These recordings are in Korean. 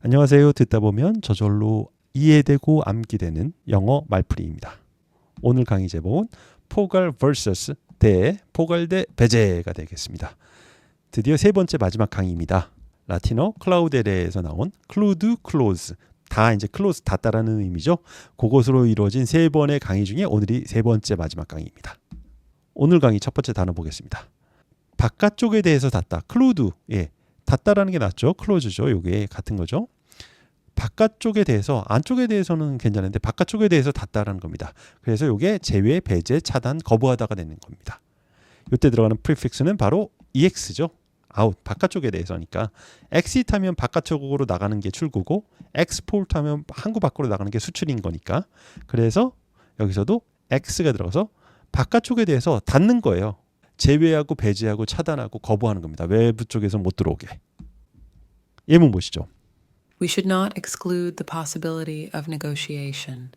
안녕하세요. 듣다 보면 저절로 이해되고 암기되는 영어 말풀이입니다. 오늘 강의 제목은 포괄 vs 대 포괄 대 배제가 되겠습니다. 드디어 세 번째 마지막 강의입니다. 라틴어 클라우데레에서 나온 클루드 클로즈, 다 이제 클로즈 닫다라는 의미죠. 그것으로 이루어진 세 번의 강의 중에 오늘이 세 번째 마지막 강의입니다. 오늘 강의 첫 번째 단어 보겠습니다. 바깥쪽에 대해서 닫다, 클루드, 닫다라는 게 낫죠. 클로즈죠. 요게 같은 거죠. 바깥쪽에 대해서, 안쪽에 대해서는 괜찮은데 바깥쪽에 대해서 닫다라는 겁니다. 그래서 요게 제외, 배제, 차단, 거부하다가 되는 겁니다. 요때 들어가는 프리픽스는 바로 EX죠. 아웃, 바깥쪽에 대해서니까. exit 하면 바깥쪽으로 나가는 게 출구고, export 하면 항구 밖으로 나가는 게 수출인 거니까. 그래서 여기서도 X가 들어가서 바깥쪽에 대해서 닫는 거예요. 제외하고 배제하고 차단하고 거부하는 겁니다. 외부 쪽에서 못 들어오게. 예문 보시죠. We should not exclude the possibility of negotiation.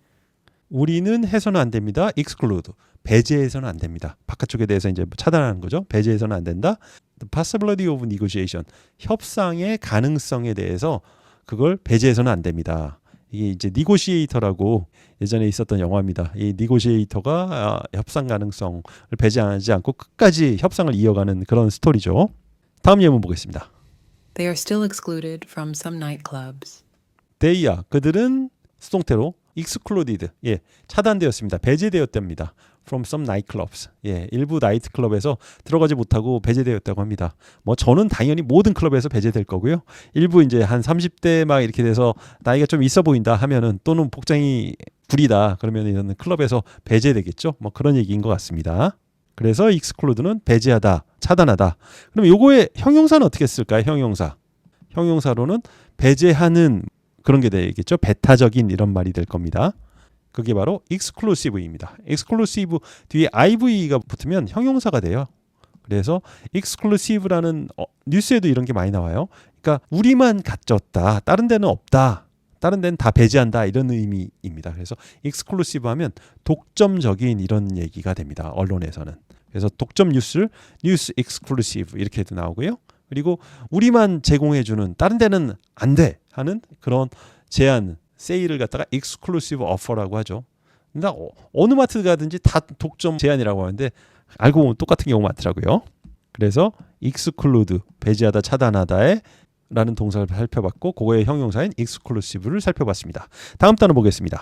우리는 해서는 안 됩니다. exclude. 배제해서는 안 됩니다. 바깥쪽에 대해서 이제 차단하는 거죠. 배제해서는 안 된다. The possibility of negotiation. 협상의 가능성에 대해서 그걸 배제해서는 안 됩니다. 이게 이제 negotiator라고 예전에 있었던 영화입니다. 이 negotiator가 협상 가능성을 배제하지 않고 끝까지 협상을 이어가는 그런 스토리죠. 다음 예문 보겠습니다. They are still excluded from some nightclubs. They야, 그들은 수동태로 excluded, 차단되었습니다. 배제되었답니다. From some nightclubs, 일부 나이트클럽에서 들어가지 못하고 배제되었다고 합니다. 뭐 저는 당연히 모든 클럽에서 배제될 거고요. 일부 이제 한 30대 막 이렇게 돼서 나이가 좀 있어 보인다 하면은, 또는 복장이 구리다 그러면 이런 클럽에서 배제되겠죠. 뭐 그런 얘기인 것 같습니다. 그래서 exclude는 배제하다, 차단하다. 그럼 요거의 형용사는 어떻게 쓸까요? 형용사로는 배제하는 그런 게 되겠죠. 배타적인 이런 말이 될 겁니다. 그게 바로 exclusive입니다. exclusive 뒤에 iv가 붙으면 형용사가 돼요. 그래서 exclusive라는 뉴스에도 이런 게 많이 나와요. 그러니까 우리만 갖췄다, 다른 데는 없다, 다른 데는 다 배제한다, 이런 의미입니다. 그래서 exclusive 하면 독점적인 이런 얘기가 됩니다. 언론에서는. 그래서 독점 뉴스를 뉴스 exclusive 이렇게도 나오고요. 그리고 우리만 제공해주는, 다른 데는 안 돼 하는 그런 제한, 세일을 갖다가 exclusive offer라고 하죠. 그러니까 어느 마트 가든지 다 독점 제한이라고 하는데 알고 보면 똑같은 경우 많더라고요. 그래서 exclude, 배제하다, 차단하다에 라는 동사를 살펴봤고, 그거의 형용사인 exclusive를 살펴봤습니다. 다음 단어 보겠습니다.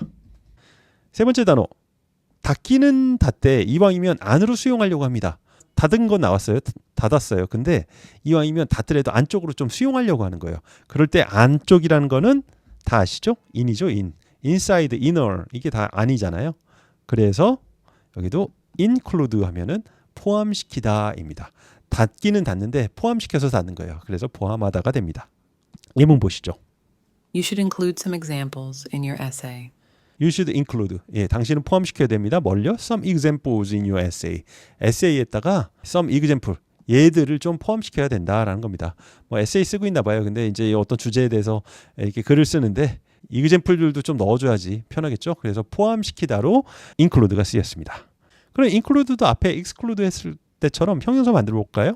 세 번째 단어, 닫기는 닫되 이왕이면 안으로 수용하려고 합니다. 닫은 건 나왔어요. 닫았어요. 근데 이왕이면 닫더라도 안쪽으로 좀 수용하려고 하는 거예요. 그럴 때 안쪽이라는 거는 다 아시죠? in이죠. inside, inner, 이게 다 안이잖아요. 그래서 여기도 include 하면은 포함시키다입니다. 닫기는 닫는데 포함시켜서 닫는 거예요. 그래서 포함하다가 됩니다. 예문 보시죠. You should include some examples in your essay. You should include. 당신은 포함시켜야 됩니다. 뭘요? Some examples in your essay. 에세이에다가 some example, 예들을 좀 포함시켜야 된다라는 겁니다. 뭐 에세이 쓰고 있나 봐요. 근데 이제 어떤 주제에 대해서 이렇게 글을 쓰는데 example들도 좀 넣어줘야지 편하겠죠. 그래서 포함시키다로 include가 쓰였습니다. 그럼 include도 앞에 exclude 했을 때처럼 형용사 만들어 볼까요?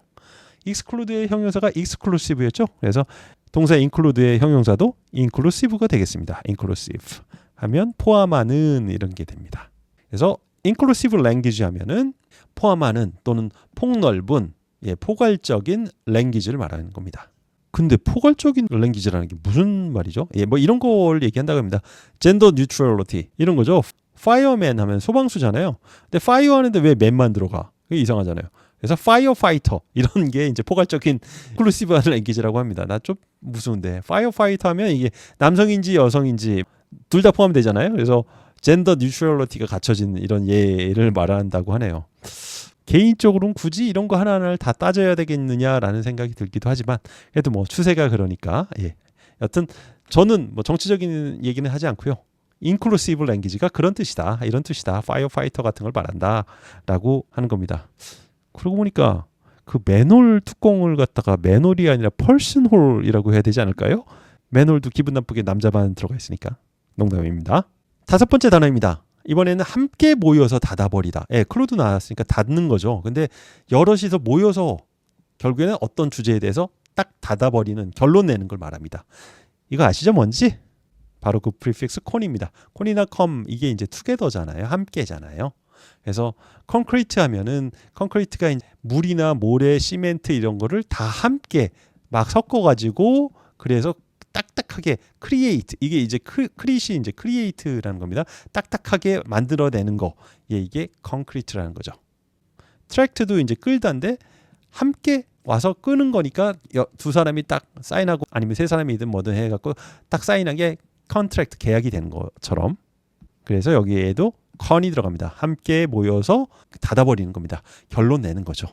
exclude의 형용사가 exclusive였죠. 그래서 동사 include의 형용사도 inclusive가 되겠습니다. inclusive 하면 포함하는, 이런 게 됩니다. 그래서 inclusive language 하면은 포함하는 또는 폭넓은, 포괄적인 language를 말하는 겁니다. 근데 포괄적인 language라는 게 무슨 말이죠? 뭐 이런 걸 얘기한다고 합니다. gender neutrality 이런 거죠. fireman 하면 소방수잖아요. 근데 fire 하는데 왜 man만 들어가? 그게 이상하잖아요. 그래서 firefighter 이런 게 이제 포괄적인 inclusive language라고 합니다. 나 좀 무서운데. firefighter 하면 이게 남성인지 여성인지 둘 다 포함되잖아요. 그래서 젠더 뉴트럴리티가 갖춰진 이런 예를 말한다고 하네요. 개인적으로는 굳이 이런 거 하나하나를 다 따져야 되겠느냐라는 생각이 들기도 하지만, 그래도 뭐 추세가 그러니까, 여튼 저는 뭐 정치적인 얘기는 하지 않고요. 인클루시브 랭귀지가 그런 뜻이다, 이런 뜻이다, 파이어파이터 같은 걸 말한다라고 하는 겁니다. 그러고 보니까 그 맨홀 뚜껑을 갖다가 맨홀이 아니라 펄슨홀이라고 해야 되지 않을까요? 맨홀도 기분 나쁘게 남자만 들어가 있으니까. 농담입니다. 다섯 번째 단어입니다. 이번에는 함께 모여서 닫아버리다. 클로드 나왔으니까 닫는 거죠. 근데 여럿이서 모여서 결국에는 어떤 주제에 대해서 딱 닫아버리는, 결론 내는 걸 말합니다. 이거 아시죠? 뭔지? 바로 그 prefix con입니다. con이나 come 이게 이제 together잖아요. 함께잖아요. 그래서 concrete 하면은 concrete가 이제 물이나 모래, 시멘트 이런 거를 다 함께 막 섞어 가지고 그래서 딱딱하게 create 이게 이제 create이 이제 create라는 겁니다. 딱딱하게 만들어내는 거. 예, 이게 concrete라는 거죠. 트랙트도 이제 끌다인데 함께 와서 끄는 거니까 두 사람이 딱 사인하고 아니면 세 사람이든 뭐든 해갖고 딱 사인한 게 컨트랙트 계약이 되는 것처럼 그래서 여기에도 con이 들어갑니다. 함께 모여서 닫아버리는 겁니다. 결론 내는 거죠.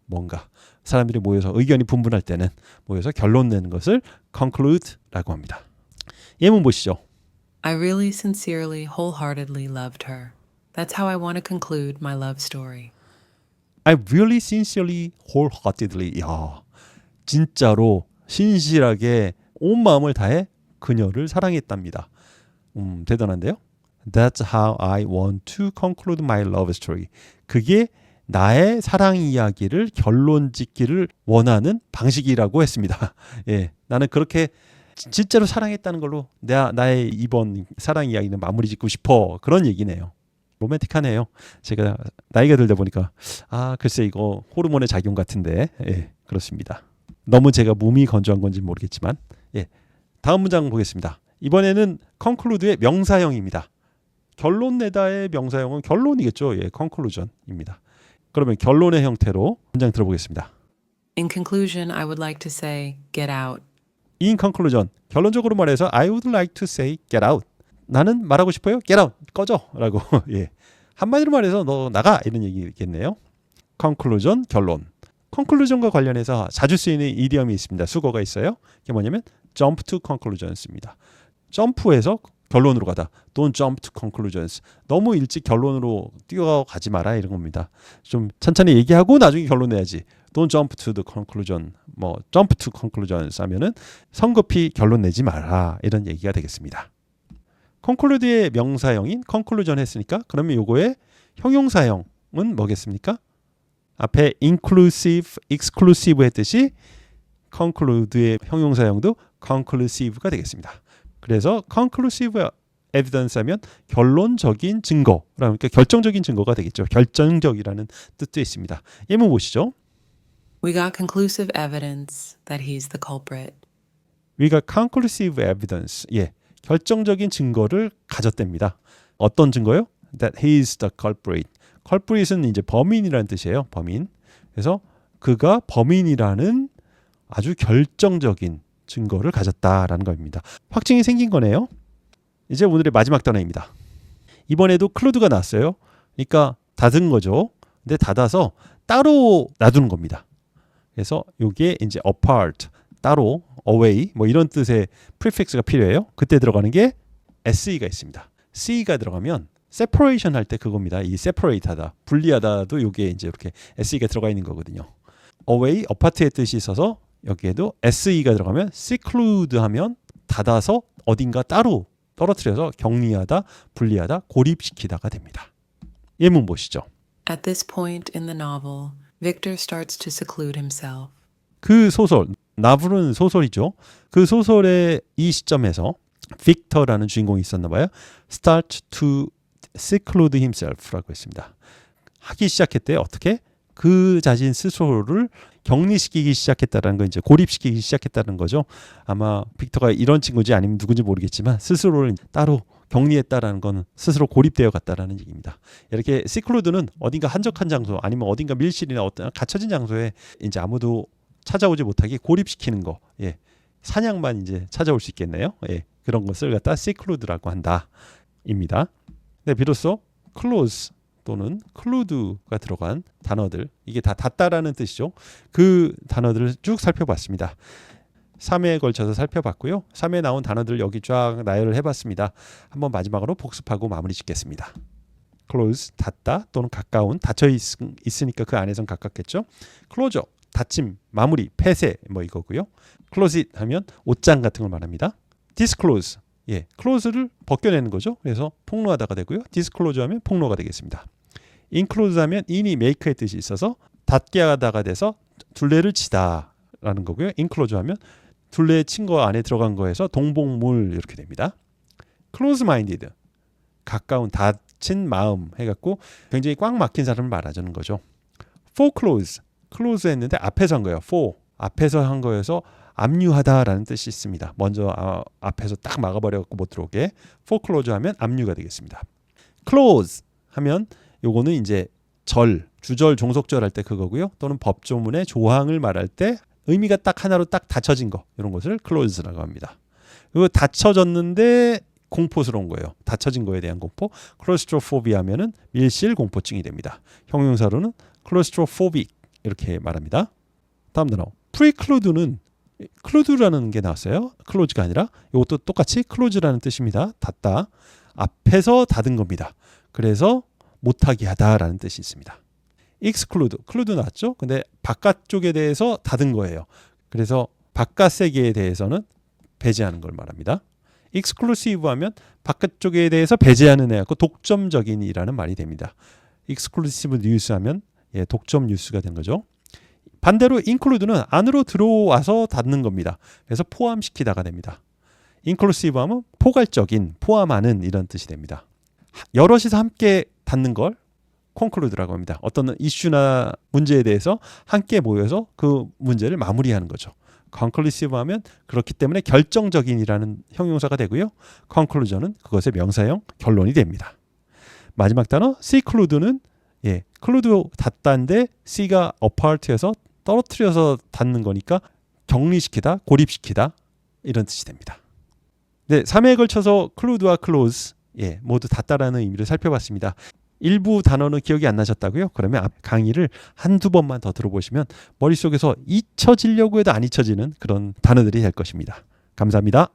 뭔가 사람들이 모여서 의견이 분분할 때는 모여서 결론 내는 것을 conclude라고 합니다. 예문 보시죠. I really sincerely, wholeheartedly loved her. That's how I want to conclude my love story. I really sincerely, wholeheartedly. 야, 진짜로 신실하게 온 마음을 다해 그녀를 사랑했답니다. 대단한데요? That's how I want to conclude my love story. 그게 나의 사랑 이야기를 결론 짓기를 원하는 방식이라고 했습니다. 예, 나는 그렇게 진짜로 사랑했다는 걸로 나의 이번 사랑 이야기는 마무리 짓고 싶어. 그런 얘기네요. 로맨틱하네요. 제가 나이가 들다 보니까 글쎄 이거 호르몬의 작용 같은데 예, 그렇습니다. 너무 제가 몸이 건조한 건지 모르겠지만 예, 다음 문장 보겠습니다. 이번에는 conclude의 명사형입니다. 결론 내다의 명사형은 결론이겠죠. 예, conclusion입니다. 그러면 결론의 형태로 문장 들어보겠습니다. In conclusion, I would like to say, get out. In conclusion, 결론적으로 말해서 I would like to say get out. 나는 말하고 싶어요. get out, 꺼져 라고. 예. 한마디로 말해서 너 나가 이런 얘기겠네요. conclusion, 결론. conclusion과 관련해서 자주 쓰이는 이디엄이 있습니다. 수거가 있어요. 그게 뭐냐면 jump to conclusions입니다. 점프해서 결론으로 가다. Don't jump to conclusions. 너무 일찍 결론으로 뛰어가지 마라 이런 겁니다. 좀 천천히 얘기하고 나중에 결론 내야지. Don't jump to the conclusion. 뭐 jump to conclusions 하면은 성급히 결론 내지 마라 이런 얘기가 되겠습니다. conclude의 명사형인 conclusion 했으니까 그러면 요거의 형용사형은 뭐겠습니까? 앞에 inclusive, exclusive 했듯이 conclude의 형용사형도 conclusive가 되겠습니다. 그래서 conclusive evidence 하면 결론적인 증거, 그러니까 결정적인 증거가 되겠죠. 결정적이라는 뜻도 있습니다. 예문 보시죠. We got conclusive evidence that he's the culprit. We got conclusive evidence. 예, 결정적인 증거를 가졌답니다. 어떤 증거요? That he is the culprit. culprit은 이제 범인이라는 뜻이에요. 범인. 그래서 그가 범인이라는 아주 결정적인 증거를 가졌다라는 겁니다. 확증이 생긴 거네요. 이제 오늘의 마지막 단어입니다. 이번에도 클루드가 나왔어요. 그러니까 닫은 거죠. 근데 닫아서 따로 놔두는 겁니다. 그래서 이게 이제 apart, 따로, away 뭐 이런 뜻의 prefix가 필요해요. 그때 들어가는 게 se가 있습니다. c가 들어가면 separation 할 때 그겁니다. 이 separate 하다, 분리하다도 이게 이제 이렇게 se가 들어가 있는 거거든요. away, apart의 뜻이 있어서 여기에도 se가 들어가면 seclude 하면 닫아서 어딘가 따로 떨어뜨려서 격리하다, 분리하다, 고립시키다가 됩니다. 예문 보시죠. At this point in the novel, Victor starts to seclude himself. 그 소설, 나블은 소설이죠. 그 소설의 이 시점에서 빅터라는 주인공이 있었나 봐요. Start to seclude himself라고 했습니다. 하기 시작했대요. 어떻게? 그 자신 스스로를 격리시키기 시작했다는 거, 이제 고립시키기 시작했다는 거죠. 아마 빅터가 이런 친구인지 아니면 누군지 모르겠지만 스스로를 따로 격리했다라는 건 스스로 고립되어 갔다라는 얘기입니다. 이렇게 시클루드는 어딘가 한적한 장소 아니면 어딘가 밀실이나 어떤 갇혀진 장소에 이제 아무도 찾아오지 못하게 고립시키는 거. 예. 사냥만 이제 찾아올 수 있겠네요. 예. 그런 것을 갖다 시클루드라고 한다입니다. 네, 비로소 close 또는 클루드가 들어간 단어들, 이게 다 닫다라는 뜻이죠. 그 단어들을 쭉 살펴봤습니다. 3회에 걸쳐서 살펴봤고요. 3회에 나온 단어들을 여기 쫙 나열을 해봤습니다. 한번 마지막으로 복습하고 마무리 짓겠습니다. close, 닫다 또는 가까운, 닫혀 있으니까 그 안에선 가깝겠죠. closure, 닫힘, 마무리, 폐쇄 뭐 이거고요. closet 하면 옷장 같은 걸 말합니다. disclose, 예, close를 벗겨내는 거죠. 그래서 폭로하다가 되고요. disclosure 하면 폭로가 되겠습니다. include 하면 in이 make의 뜻이 있어서 닫게 하다가 돼서 둘레를 치다라는 거고요. enclose 하면 둘레 친 거 안에 들어간 거에서 동복물 이렇게 됩니다. close-minded, 가까운 닫힌 마음 해갖고 굉장히 꽉 막힌 사람을 말하자는 거죠. foreclose, close 했는데 앞에서 한 거예요. for, 앞에서 한 거여서 압류하다라는 뜻이 있습니다. 먼저 앞에서 딱 막아버려갖고 못 들어오게 foreclose 하면 압류가 되겠습니다. close 하면 요거는 이제 주절, 종속절 할 때 그거고요. 또는 법조문의 조항을 말할 때 의미가 딱 하나로 딱 닫혀진 거, 이런 것을 close라고 합니다. 그리고 닫혀졌는데 공포스러운 거예요. 닫혀진 거에 대한 공포. claustrophobia 하면은 밀실 공포증이 됩니다. 형용사로는 claustrophobic 이렇게 말합니다. 다음 단어 preclude는 클루드라는 게 나왔어요. 클로즈가 아니라 이것도 똑같이 클로즈라는 뜻입니다. 닫다. 앞에서 닫은 겁니다. 그래서 못하게 하다라는 뜻이 있습니다. exclude, 클루드 나왔죠? 근데 바깥쪽에 대해서 닫은 거예요. 그래서 바깥 세계에 대해서는 배제하는 걸 말합니다. exclusive 하면 바깥쪽에 대해서 배제하는 애하고 독점적인이라는 말이 됩니다. exclusive news 하면 독점 뉴스가 된 거죠. 반대로 include는 안으로 들어와서 닫는 겁니다. 그래서 포함시키다가 됩니다. inclusive 하면 포괄적인, 포함하는 이런 뜻이 됩니다. 여럿이서 함께 닫는 걸 conclude라고 합니다. 어떤 이슈나 문제에 대해서 함께 모여서 그 문제를 마무리하는 거죠. conclusive 하면 그렇기 때문에 결정적인이라는 형용사가 되고요. conclusion은 그것의 명사형 결론이 됩니다. 마지막 단어 seclude는 클루드 닫다인데 C가 apart에서 떨어뜨려서 닫는 거니까 격리시키다, 고립시키다 이런 뜻이 됩니다. 네, 3회에 걸쳐서 클루드와 클로즈 모두 닫다라는 의미를 살펴봤습니다. 일부 단어는 기억이 안 나셨다고요? 그러면 앞 강의를 한두 번만 더 들어보시면 머릿속에서 잊혀지려고 해도 안 잊혀지는 그런 단어들이 될 것입니다. 감사합니다.